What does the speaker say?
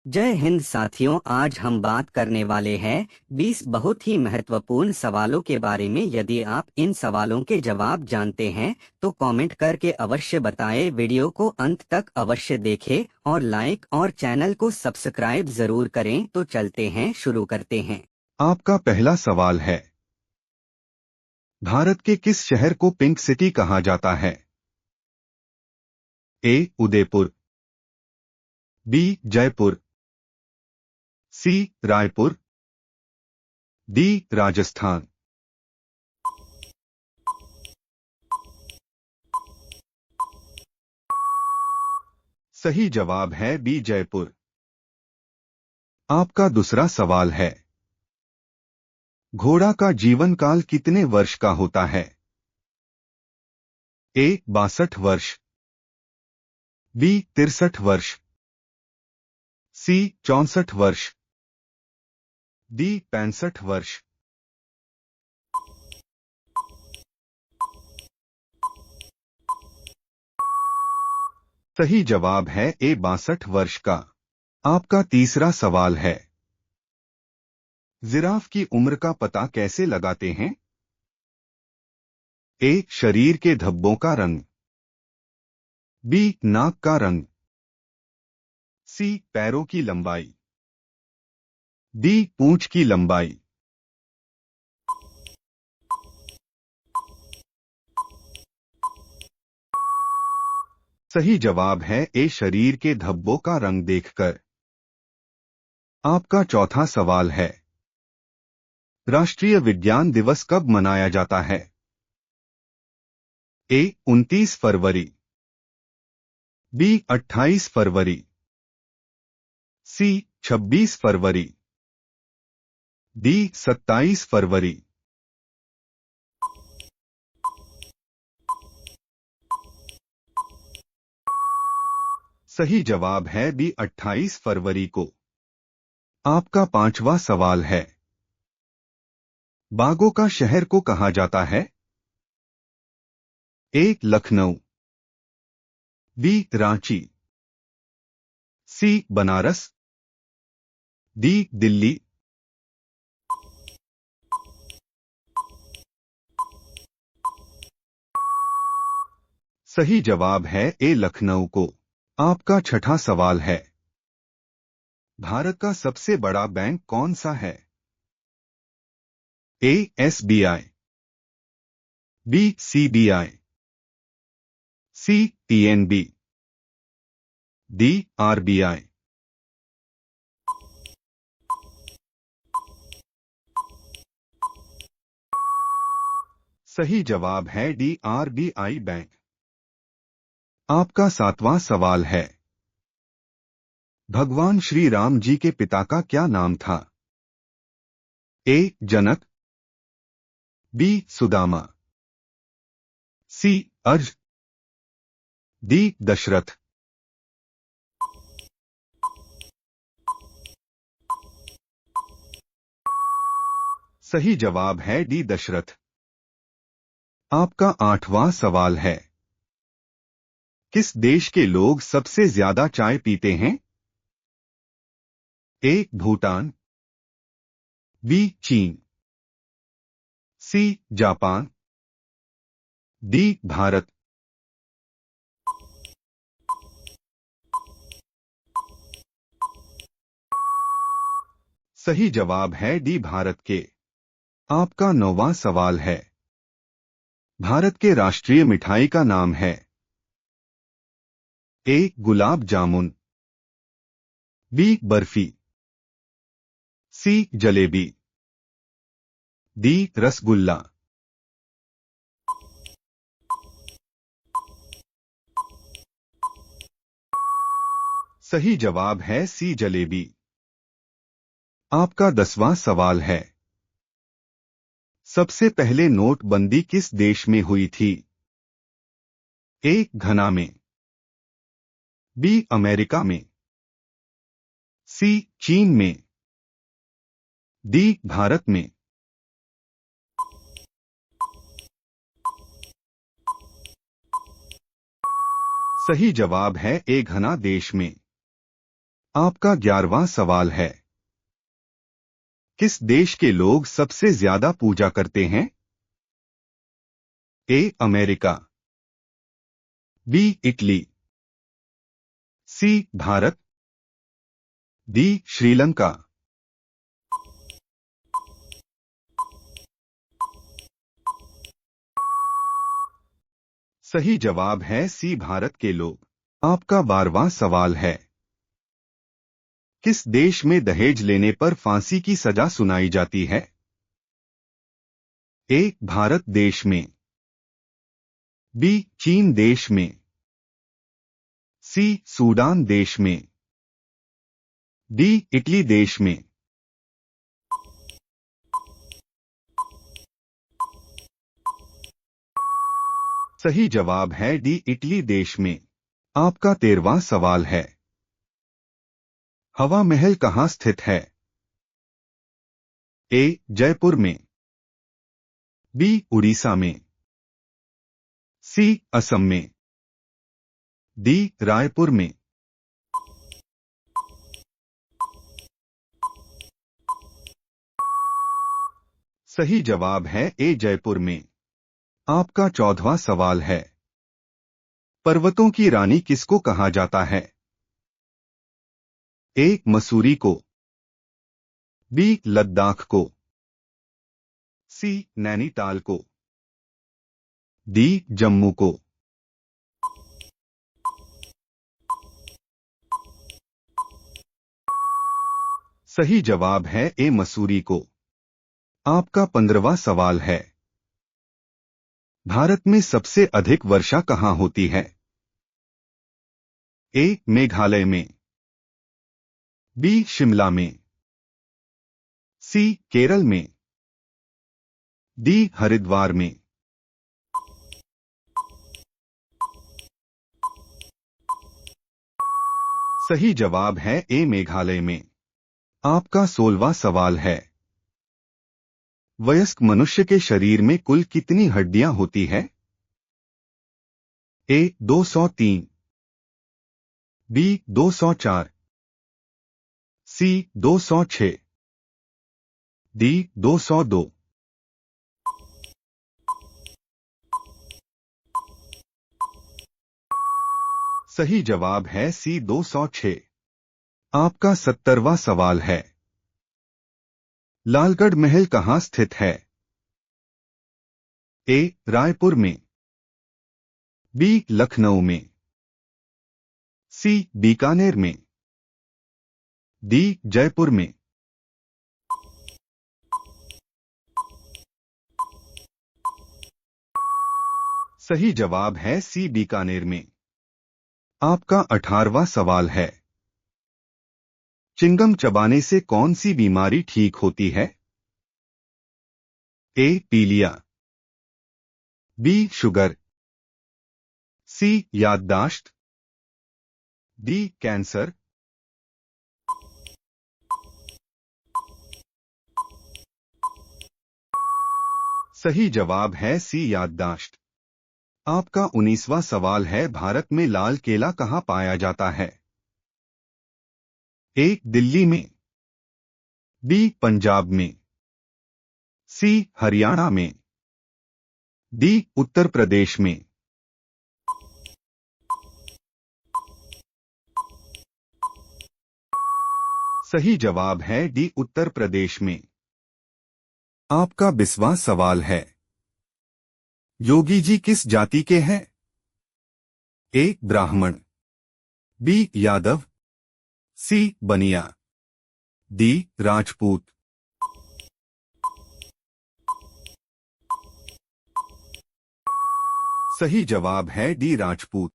जय हिंद साथियों, आज हम बात करने वाले हैं 20 बहुत ही महत्वपूर्ण सवालों के बारे में। यदि आप इन सवालों के जवाब जानते हैं तो कमेंट करके अवश्य बताएं। वीडियो को अंत तक अवश्य देखें और लाइक और चैनल को सब्सक्राइब जरूर करें। तो चलते हैं, शुरू करते हैं। आपका पहला सवाल है, भारत के किस शहर को पिंक सिटी कहा जाता है? ए. उदयपुर, बी. जयपुर, सी. रायपुर, डी. राजस्थान। सही जवाब है बी. जयपुर। आपका दूसरा सवाल है, घोड़ा का जीवन काल कितने वर्ष का होता है? ए. 62 वर्ष, बी. 63 वर्ष, सी. 64 वर्ष, डी. 65 वर्ष। सही जवाब है ए. 62 वर्ष का। आपका तीसरा सवाल है, जिराफ की उम्र का पता कैसे लगाते हैं? ए. शरीर के धब्बों का रंग, बी. नाक का रंग, सी. पैरों की लंबाई, डी. पूंछ की लंबाई। सही जवाब है ए. शरीर के धब्बों का रंग देखकर। आपका चौथा सवाल है, राष्ट्रीय विज्ञान दिवस कब मनाया जाता है? ए. 29 फरवरी, बी. 28 फरवरी, सी. 26 फरवरी, डी. 27 फरवरी। सही जवाब है बी. 28 फरवरी को। आपका पांचवा सवाल है, बाघों का शहर को कहा जाता है? ए. लखनऊ, बी. रांची, सी. बनारस, डी. दिल्ली। सही जवाब है ए. लखनऊ को। आपका छठा सवाल है, भारत का सबसे बड़ा बैंक कौन सा है? A. SBI, B. CBI, C. PNB, D. RBI. सही जवाब है डी. RBI bank. आपका सातवां सवाल है, भगवान श्री राम जी के पिता का क्या नाम था? ए. जनक, बी. सुदामा, सी. अर्ज, डी. दशरथ। सही जवाब है डी. दशरथ। आपका आठवां सवाल है, किस देश के लोग सबसे ज्यादा चाय पीते हैं? ए. भूटान, बी. चीन, सी. Japan, D. भारत। सही जवाब है डी. भारत के। आपका नौवां सवाल है, भारत के राष्ट्रीय मिठाई का नाम है? ए. गुलाब जामुन, बी. बर्फी, सी. जलेबी, डी. रसगुल्ला। सही जवाब है सी. जलेबी। आपका 10वां सवाल है, सबसे पहले नोटबंदी किस देश में हुई थी? ए. घना में, बी. अमेरिका में, सी. चीन में, डी. भारत में। सही जवाब है ए. घना देश में। आपका 11वां सवाल है, किस देश के लोग सबसे ज्यादा पूजा करते हैं? A America, B Italy, C Bharat, D Sri Lanka. सही जवाब है सी भारत के लोग। आपका 12वां सवाल है, किस देश में दहेज लेने पर फांसी की सजा सुनाई जाती है? ए भारत देश में, बी चीन देश में, सी सूडान देश में, डी इटली देश में। सही जवाब है डी इटली देश में। आपका 13वां सवाल है, हवा महल कहाँ स्थित है? ए जयपुर में, बी उड़ीसा में, सी असम में, डी रायपुर में। सही जवाब है ए जयपुर में। आपका 14वां सवाल है, पर्वतों की रानी किसको कहा जाता है? ए मसूरी को, बी लद्दाख को, सी नैनीताल को, डी जम्मू को। सही जवाब है ए मसूरी को। आपका 15वां सवाल है, भारत में सबसे अधिक वर्षा कहाँ होती है? ए मेघालय में, बी शिमला में, सी केरल में, डी हरिद्वार में। सही जवाब है ए मेघालय में। आपका 16वां सवाल है, वयस्क मनुष्य के शरीर में कुल कितनी हड्डियां होती है? ए 203, बी 204, सी 206, डी 202। सही जवाब है सी 206। आपका 70वां सवाल है, लालगढ़ महल कहाँ स्थित है? ए रायपुर में, बी लखनऊ में, सी बीकानेर में, डी जयपुर में। सही जवाब है सी बीकानेर में। आपका 18वां सवाल है, चिंगम चबाने से कौन सी बीमारी ठीक होती है? ए पीलिया, बी शुगर, सी याददाश्त, डी कैंसर। सही जवाब है सी याददाश्त। आपका 19वां सवाल है, भारत में लाल केला कहाँ पाया जाता है? ए दिल्ली में, बी पंजाब में, सी हरियाणा में, डी उत्तर प्रदेश में। सही जवाब है डी उत्तर प्रदेश में। आपका 20वां सवाल है, योगी जी किस जाति के हैं? ए ब्राह्मण, बी यादव, सी बनिया, डी राजपूत। सही जवाब है डी राजपूत।